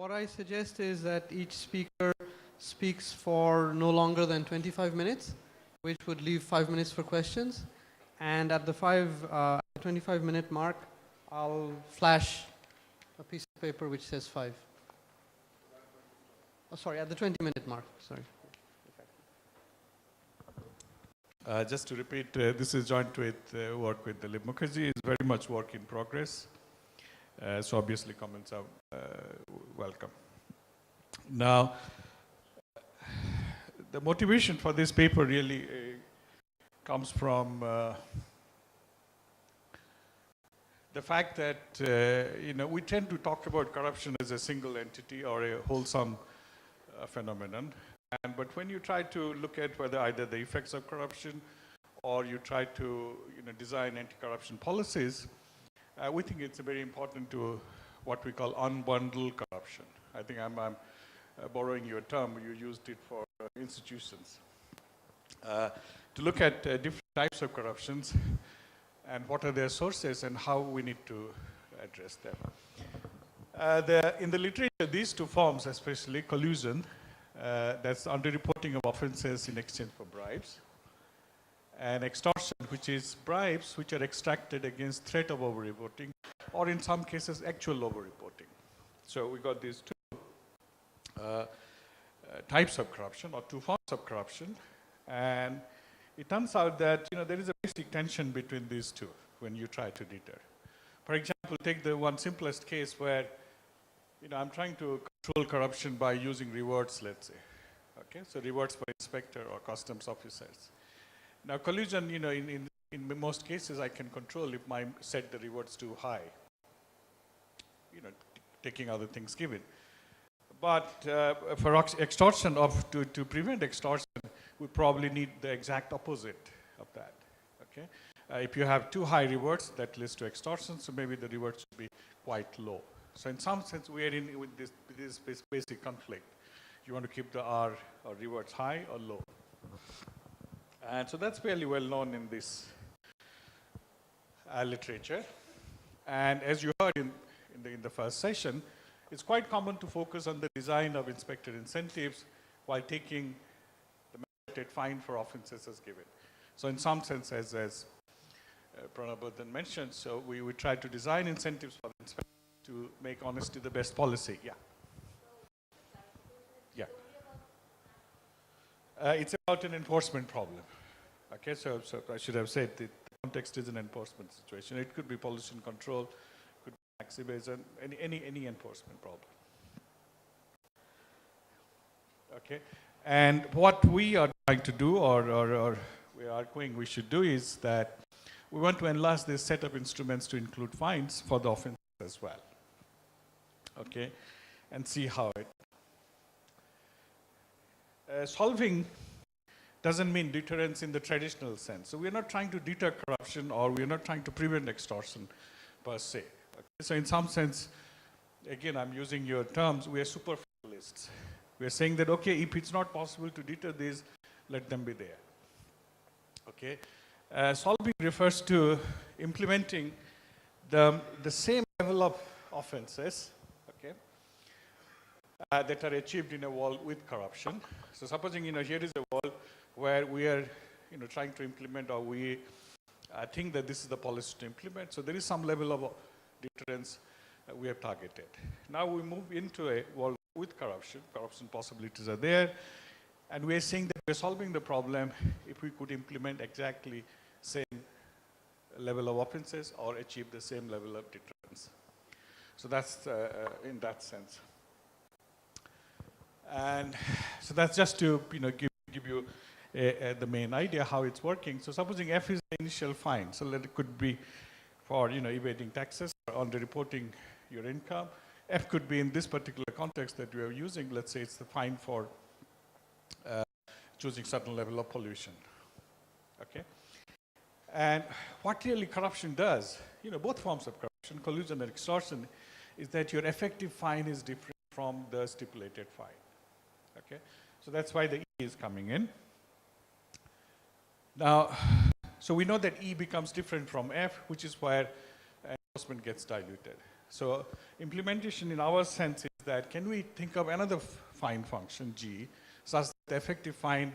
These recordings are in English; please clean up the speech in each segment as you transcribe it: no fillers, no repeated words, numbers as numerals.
what I suggest is that each speaker speaks for no longer than 25 minutes, which would leave 5 minutes for questions. And at the 25-minute mark, I'll flash a piece of paper which says 5. Oh, sorry, at the 20-minute mark, sorry. Just to repeat, this is joint with work with Dilip Mukherjee. It's very much work in progress. So obviously comments are welcome. Now, the motivation for this paper really comes from the fact that we tend to talk about corruption as a single entity or a wholesome phenomenon. But when you try to look at whether either the effects of corruption or you try to design anti-corruption policies, we think it's very important to what we call unbundle corruption. I think I'm borrowing your term, you used it for institutions. To look at different types of corruptions and what are their sources and how we need to address them. In the literature, these two forms, especially collusion, that's underreporting of offenses in exchange for bribes, and extortion, which is bribes which are extracted against threat of over-reporting, or in some cases, actual over-reporting. So we got these two types of corruption, or two forms of corruption, and it turns out that there is a basic tension between these two when you try to deter. For example, take the one simplest case where I'm trying to control corruption by using rewards, let's say. Okay, so rewards for inspector or customs officers. Now collusion, in most cases I can control if I set the rewards too high, taking other things given. But for extortion, to prevent extortion, we probably need the exact opposite of that. Okay, if you have too high rewards, that leads to extortion, so maybe the rewards should be quite low. So in some sense, we are in with this basic conflict. You want to keep the R or rewards high or low. And so that's fairly well known in this literature. And as you heard in the first session, it's quite common to focus on the design of inspector incentives while taking the mandated fine for offenses as given. So in some sense, as Pranab mentioned, so we try to design incentives for the inspector to make honesty the best policy. Yeah. Yeah. It's about an enforcement problem. Okay, so I should have said the context is an enforcement situation. It could be pollution control, could be tax evasion, any enforcement problem. Okay, and what we are trying to do, or we are arguing we should do, is that we want to enlarge this set of instruments to include fines for the offenses as well. Okay, and see how it. Solving doesn't mean deterrence in the traditional sense. So we're not trying to deter corruption, or we're not trying to prevent extortion per se. Okay? So in some sense, again, I'm using your terms, we are superficialists. We're saying that, okay, if it's not possible to deter these, let them be there. Okay, solving refers to implementing the same level of offenses, okay, that are achieved in a world with corruption. So supposing, here is a world where we are, trying to implement, or we think that this is the policy to implement. So there is some level of deterrence we have targeted. Now we move into a world with corruption. Corruption possibilities are there. And we are saying that we're solving the problem if we could implement exactly same level of offenses or achieve the same level of deterrence. So that's in that sense. And so that's just to give you the main idea how it's working. So supposing F is the initial fine, so that it could be for evading taxes or underreporting your income. F could be in this particular context that we are using. Let's say it's the fine for choosing certain level of pollution. Okay, and what really corruption does, both forms of corruption, collusion and extortion, is that your effective fine is different from the stipulated fine. Okay, so that's why the E is coming in. Now, so we know that E becomes different from F, which is where enforcement gets diluted. So implementation in our sense is that can we think of another fine function G such that the effective fine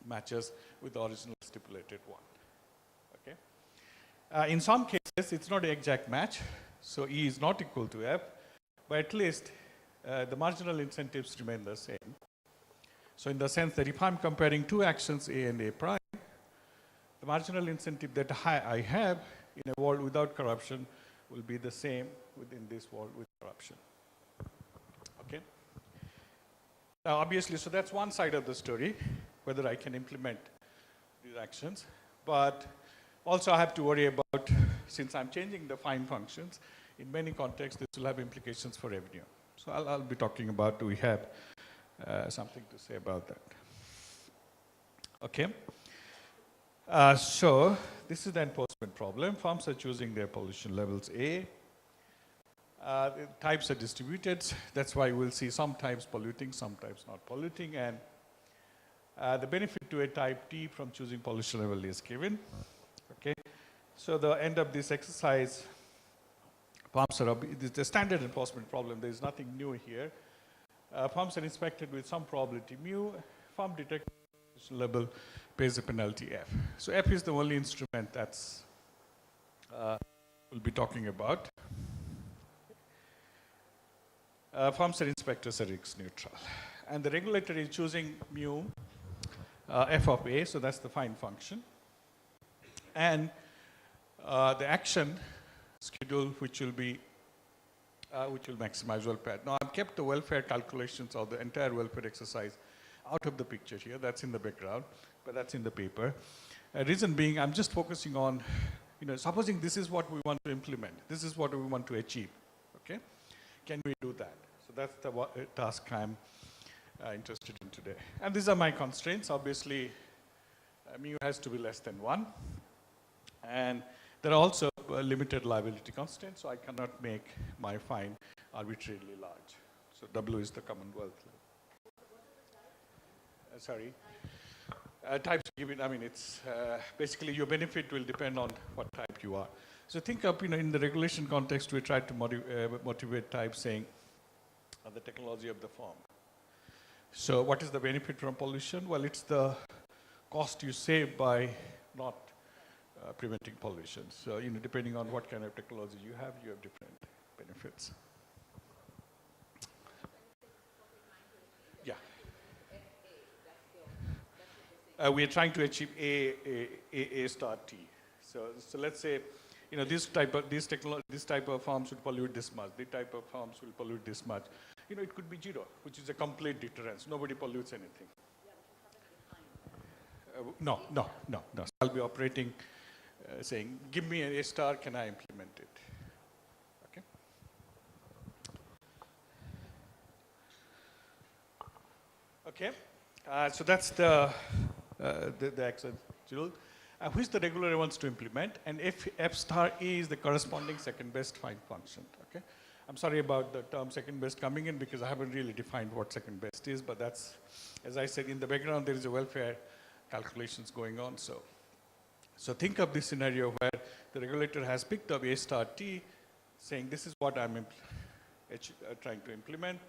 matches with the original stipulated one. Okay. In some cases, it's not an exact match, so E is not equal to F, but at least the marginal incentives remain the same. So in the sense that if I'm comparing two actions A and A prime, the marginal incentive that I have in a world without corruption will be the same within this world with corruption. Okay. Now obviously, so that's one side of the story, whether I can implement these actions. But also I have to worry about, since I'm changing the fine functions, in many contexts this will have implications for revenue. So I'll be talking about, do we have something to say about that. Okay. So this is the enforcement problem. Firms are choosing their pollution levels A. The types are distributed. That's why we'll see some types polluting, some types not polluting. And the benefit to a type T from choosing pollution level is given. Okay. So the end of this exercise, firms are, it's a standard enforcement problem. There is nothing new here. Firms are inspected with some probability mu. Firm detects pollution level, pays a penalty F. So F is the only instrument that's we'll be talking about. Firms and inspectors are risk neutral. And the regulator is choosing mu F of A, so that's the fine function. And the action schedule which will maximize welfare. Now I've kept the welfare calculations or the entire welfare exercise out of the picture here. That's in the background, but that's in the paper. Reason being, I'm just focusing on, supposing this is what we want to implement. This is what we want to achieve. Okay, can we do that? So that's the task I'm interested in today. And these are my constraints. Obviously, mu has to be less than 1. And there are also limited liability constraints, so I cannot make my fine arbitrarily large. So W is the Commonwealth. Sorry. Types given, it's basically your benefit will depend on what type you are. So think of, in the regulation context, we try to motivate types saying the technology of the firm. So what is the benefit from pollution? Well, it's the cost you save by not preventing pollution. So, depending on what kind of technology you have different benefits. Yeah. We are trying to achieve A star T. So let's say, this type of farms will pollute this much. This type of farms will pollute this much. It could be 0, which is a complete deterrence. Nobody pollutes anything. No. So I'll be operating, saying, give me an A star, can I implement it? Okay. Okay. So that's the action schedule. Which the regulator wants to implement, and if F star A is the corresponding second best fine function. Okay, I'm sorry about the term second best coming in because I haven't really defined what second best is, but that's, as I said, in the background there is a welfare calculations going on. So think of this scenario where the regulator has picked up A star T, saying this is what I'm trying to implement,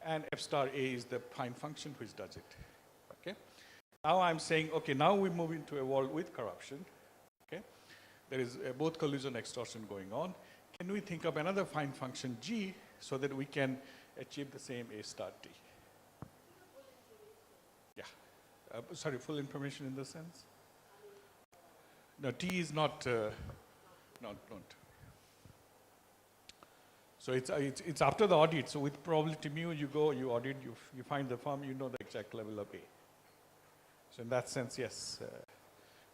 and F star A is the fine function which does it. Okay. Now I'm saying, okay, now we move into a world with corruption. Okay, there is both collusion and extortion going on. Can we think of another fine function G so that we can achieve the same A star T? Yeah. Sorry, full information in the sense? No, T is not. Not. So it's after the audit. So with probability mu, you go, you audit, you find the firm, you know the exact level of A. So in that sense, yes,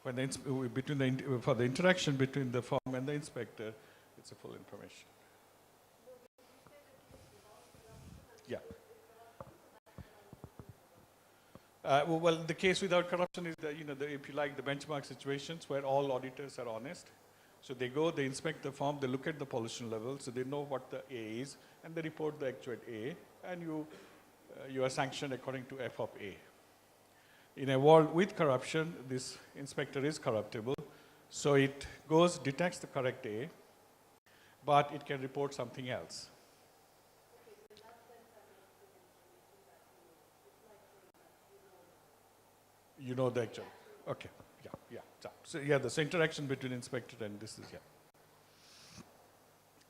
for the interaction between the firm and the inspector, it's a full information. Yeah. Well, the case without corruption is that, if you like, the benchmark situations where all auditors are honest. So they go, they inspect the firm, they look at the pollution level, so they know what the A is, and they report the actual A, and you are sanctioned according to F of A. In a world with corruption, this inspector is corruptible, so it goes, detects the correct A, but it can report something else. You know the actual. Okay. Yeah. So yeah, this interaction between inspector and this is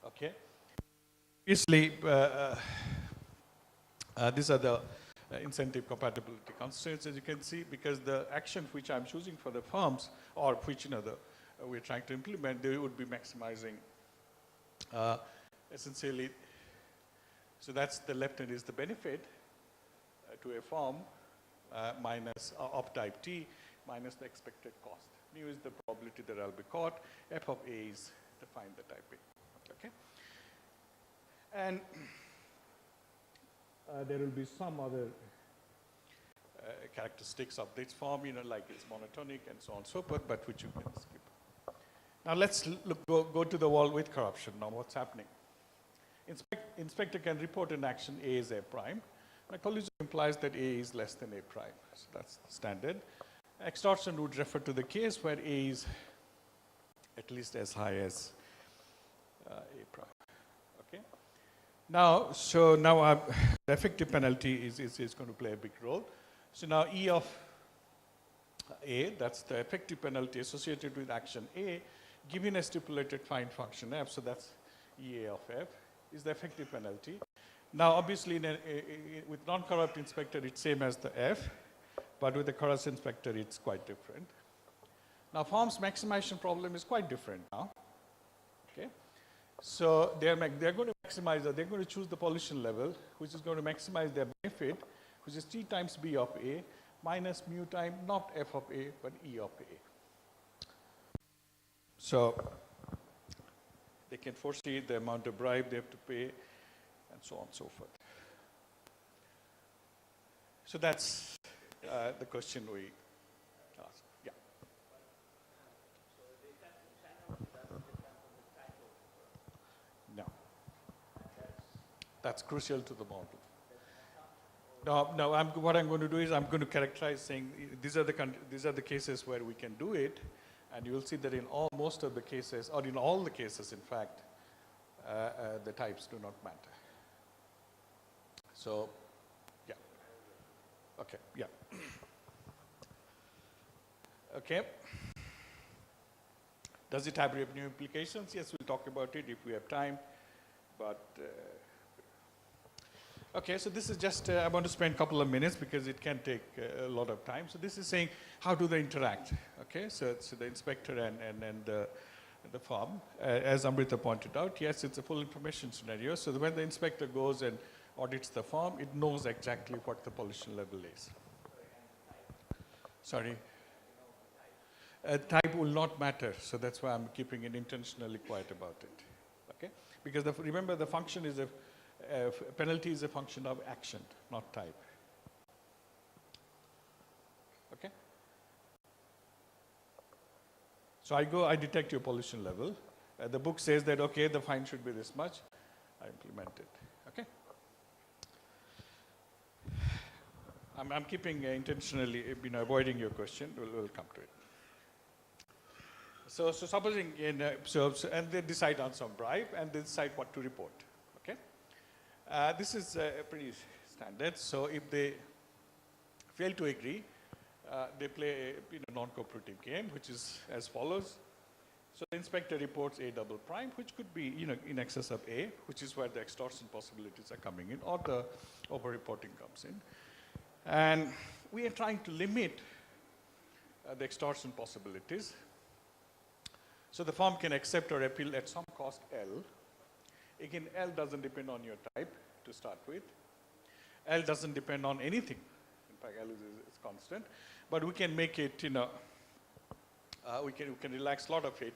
Okay. Obviously, these are the incentive compatibility constraints, as you can see, because the action which I'm choosing for the firms, or which we're trying to implement, they would be maximizing essentially. So that's the left hand is the benefit to a firm minus of type T minus the expected cost. Mu is the probability that I'll be caught. F of A is defined the type A. Okay. And there will be some other characteristics of this form, like it's monotonic and so on and so forth, but which you can skip. Now let's go to the wall with corruption. Now what's happening? Inspector can report an action A is A prime. My collision implies that A is less than A prime. So that's standard. Extortion would refer to the case where A is at least as high as A prime. Okay. Now, the effective penalty is going to play a big role. So now E of A, that's the effective penalty associated with action A, given a stipulated fine function F, so that's EA of F, is the effective penalty. Now, obviously, with non-corrupt inspector, it's same as the F, but with the corrupt inspector, it's quite different. Now, firm's maximization problem is quite different now. Okay, so they're going to maximize, they're going to choose the pollution level, which is going to maximize their benefit, which is T times B of A minus mu time not F of A, but E of A. So they can foresee the amount of bribe they have to pay, and so on and so forth. So that's the question we asked. Yeah. No. That's crucial to the model. No. What I'm going to do is I'm going to characterize saying these are the cases where we can do it, and you will see that in most of the cases, or in all the cases, in fact, the types do not matter. So, yeah. Okay, yeah. Okay. Does it have revenue implications? Yes, we'll talk about it if we have time. But, okay, so this is just, I want to spend a couple of minutes because it can take a lot of time. So this is saying, how do they interact? Okay, so the inspector and the firm, as Amrita pointed out, yes, it's a full information scenario. So when the inspector goes and audits the firm, it knows exactly what the pollution level is. Sorry? Type will not matter, so that's why I'm keeping it intentionally quiet about it. Okay? Because remember, the function is penalty is a function of action, not type. Okay? So I detect your pollution level. The book says that, okay, the fine should be this much. I implement it. Okay? I'm keeping intentionally, avoiding your question. We'll come to it. So supposing, and they decide on some bribe, and they decide what to report. Okay? This is pretty standard. So if they fail to agree, they play a non-cooperative game, which is as follows. So the inspector reports A double prime, which could be in excess of A, which is where the extortion possibilities are coming in, or the over-reporting comes in. And we are trying to limit the extortion possibilities. So the firm can accept or appeal at some cost L. Again, L doesn't depend on your type to start with. L doesn't depend on anything. In fact, L is constant. But we can make it, we can relax a lot of it,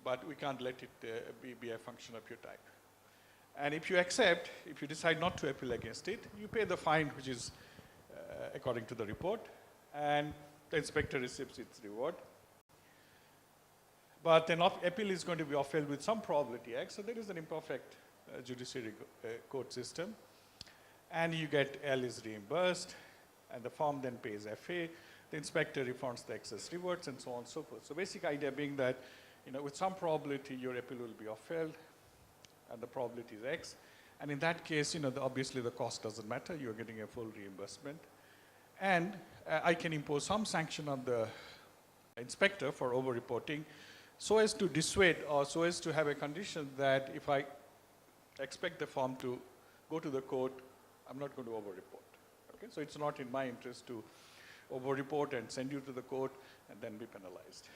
but we can't let it be a function of your type. And if you accept, if you decide not to appeal against it, you pay the fine, which is according to the report, and the inspector receives its reward. But then appeal is going to be upheld with some probability X, so there is an imperfect judiciary court system. And you get L is reimbursed, and the firm then pays FA. The inspector refunds the excess rewards, and so on and so forth. So basic idea being that, with some probability, your appeal will be upheld, and the probability is X. And in that case, obviously the cost doesn't matter. You're getting a full reimbursement. And I can impose some sanction on the inspector for over-reporting so as to dissuade or so as to have a condition that if I expect the firm to go to the court, I'm not going to over-report. Okay? So it's not in my interest to over-report and send you to the court and then be penalized.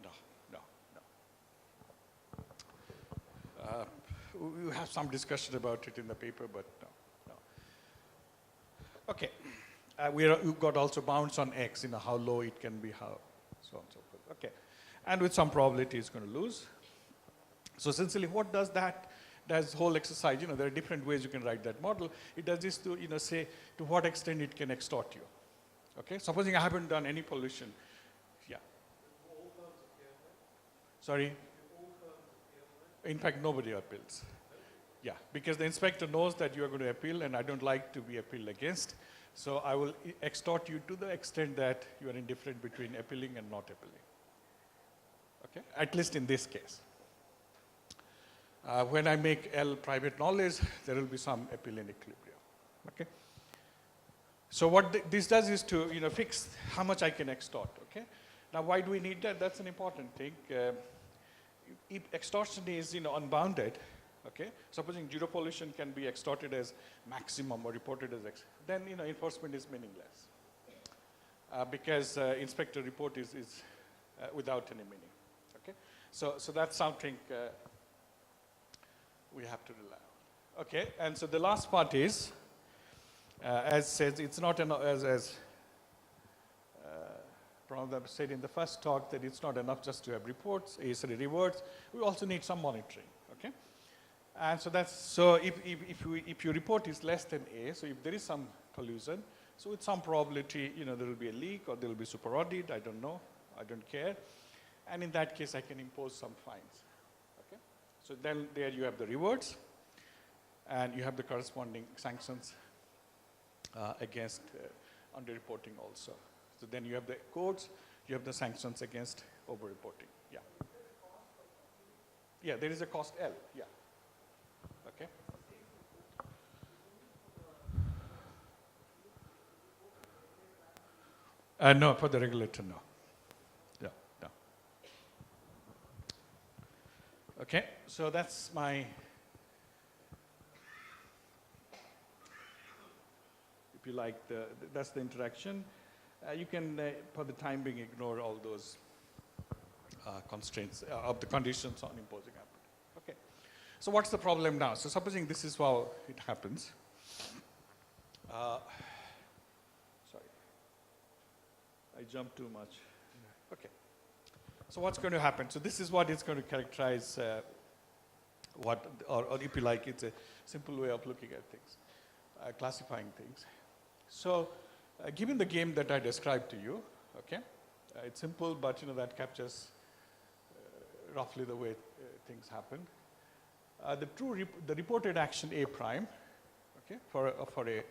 No, no, no. We have some discussion about it in the paper, but no, no. Okay. We've got also bounds on X, how low it can be, how so on and so forth. Okay. And with some probability it's going to lose. So essentially what does that, does whole exercise, there are different ways you can write that model. It does this to, say to what extent it can extort you. Okay. Supposing I haven't done any pollution. Yeah. Sorry? In fact, nobody appeals. Yeah, because the inspector knows that you are going to appeal and I don't like to be appealed against. So I will extort you to the extent that you are indifferent between appealing and not appealing. Okay, at least in this case. When I make L private knowledge, there will be some appeal in equilibrium. Okay. So what this does is to fix how much I can extort. Okay. Now why do we need that? That's an important thing. If extortion is unbounded, okay, supposing zero pollution can be extorted as maximum or reported as then enforcement is meaningless because inspector report is without any meaning. Okay, so that's something we have to rely on. Okay, and so the last part is as says it's not as Pranab said in the first talk that it's not enough just to have reports, rewards. We also need some monitoring. Okay, and so that's so if your report is less than A, so if there is some collusion, so with some probability, there will be a leak or there will be super audit. I don't know. I don't care. And in that case, I can impose some fines. Okay, so then there you have the rewards, and you have the corresponding sanctions against underreporting also. So then you have the codes, you have the sanctions against over-reporting. Yeah. Yeah, there is a cost L. Yeah. Okay. No, for the regulator, no. Yeah, no. Okay, so that's my. If you like, that's the interaction. You can, for the time being, ignore all those constraints of the conditions on imposing output. Okay. So what's the problem now? So supposing this is how it happens. Sorry. I jumped too much. Okay. So what's going to happen? So this is what is going to characterize or if you like, it's a simple way of looking at things, classifying things. So given the game that I described to you, okay, it's simple, but that captures roughly the way things happen. The reported action A prime, okay, for a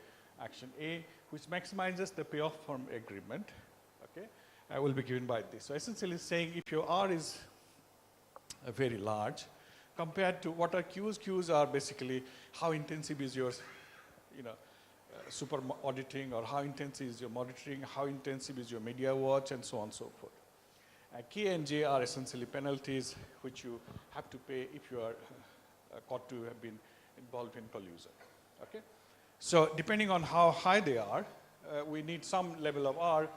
action A, which maximizes the payoff from agreement, okay, will be given by this. So essentially saying if your R is very large, compared to what are Qs? Qs are basically how intensive is your, super auditing, or how intensive is your monitoring, how intensive is your media watch, and so on and so forth. K and J are essentially penalties which you have to pay if you are caught to have been involved in collusion. Okay, so depending on how high they are, we need some level of R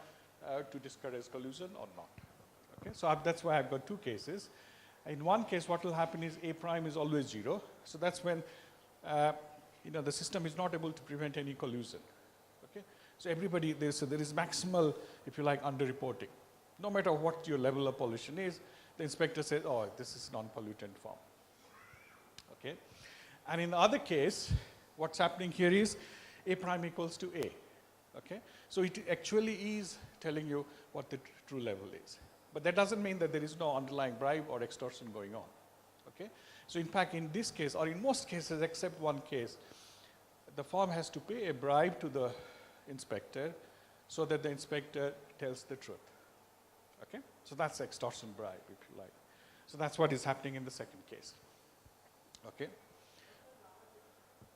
to discourage collusion or not. Okay, so that's why I've got two cases. In one case, what will happen is A prime is always 0. So that's when the system is not able to prevent any collusion. Okay, so everybody there is maximal, if you like, underreporting. No matter what your level of pollution is, the inspector says, oh, this is non-pollutant form. Okay, and in the other case, what's happening here is A prime equals to A. Okay, so it actually is telling you what the true level is. But that doesn't mean that there is no underlying bribe or extortion going on. Okay, so in fact, in this case, or in most cases except one case, the firm has to pay a bribe to the inspector so that the inspector tells the truth. Okay, so that's extortion bribe, if you like. So that's what is happening in the second case. Okay,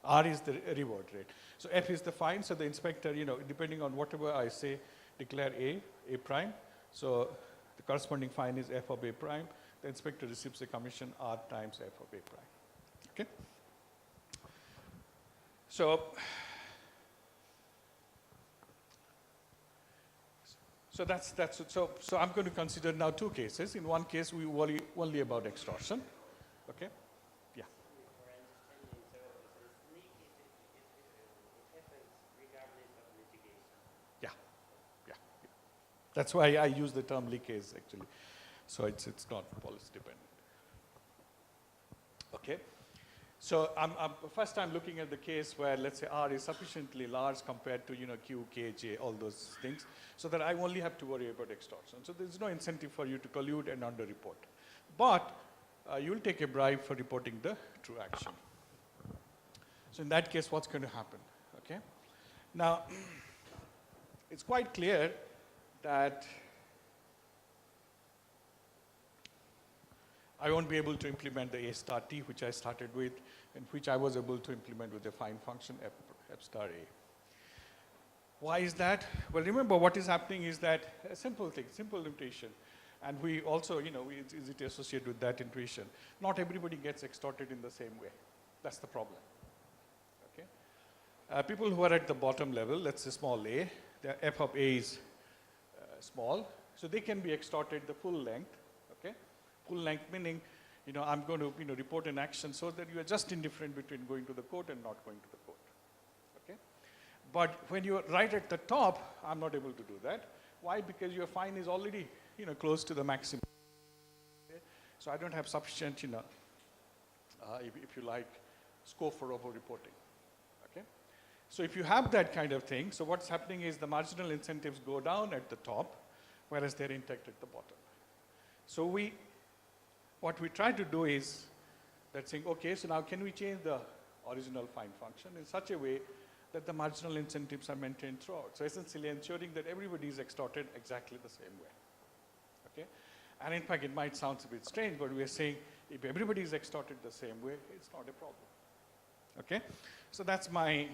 R is the reward rate. So F is the fine, so the inspector, depending on whatever I say, declare A prime. So the corresponding fine is F of A prime. The inspector receives a commission R times F of A prime. Okay? So I'm going to consider now two cases. In one case, we worry only about extortion. Okay? Yeah. For understanding, so sneak it happens regardless of litigation. Yeah. That's why I use the term leakage actually. So it's not policy dependent. Okay. So first I'm looking at the case where, let's say, R is sufficiently large compared to Q, K, J, all those things, so that I only have to worry about extortion. So there's no incentive for you to collude and underreport. But you'll take a bribe for reporting the true action. So in that case, what's going to happen? Okay. Now, it's quite clear that I won't be able to implement the A star T, which I started with, and which I was able to implement with a fine function F star A. Why is that? Well, remember what is happening is that a simple thing, simple intuition, and we also, it's easy to associate with that intuition. Not everybody gets extorted in the same way. That's the problem. Okay? People who are at the bottom level, let's say small a, their F of A is small, so they can be extorted the full length. Okay? Full length meaning, I'm going to report an action so that you are just indifferent between going to the court and not going to the court. Okay? But when you're right at the top, I'm not able to do that. Why? Because your fine is already close to the maximum. Okay? So I don't have sufficient, if you like, scope for over-reporting. Okay? So if you have that kind of thing, so what's happening is the marginal incentives go down at the top, whereas they're intact at the bottom. So what we try to do is that saying, okay, so now can we change the original fine function in such a way that the marginal incentives are maintained throughout? So essentially ensuring that everybody is extorted exactly the same way. Okay? And in fact, it might sound a bit strange, but we are saying if everybody is extorted the same way, it's not a problem. Okay? So that's my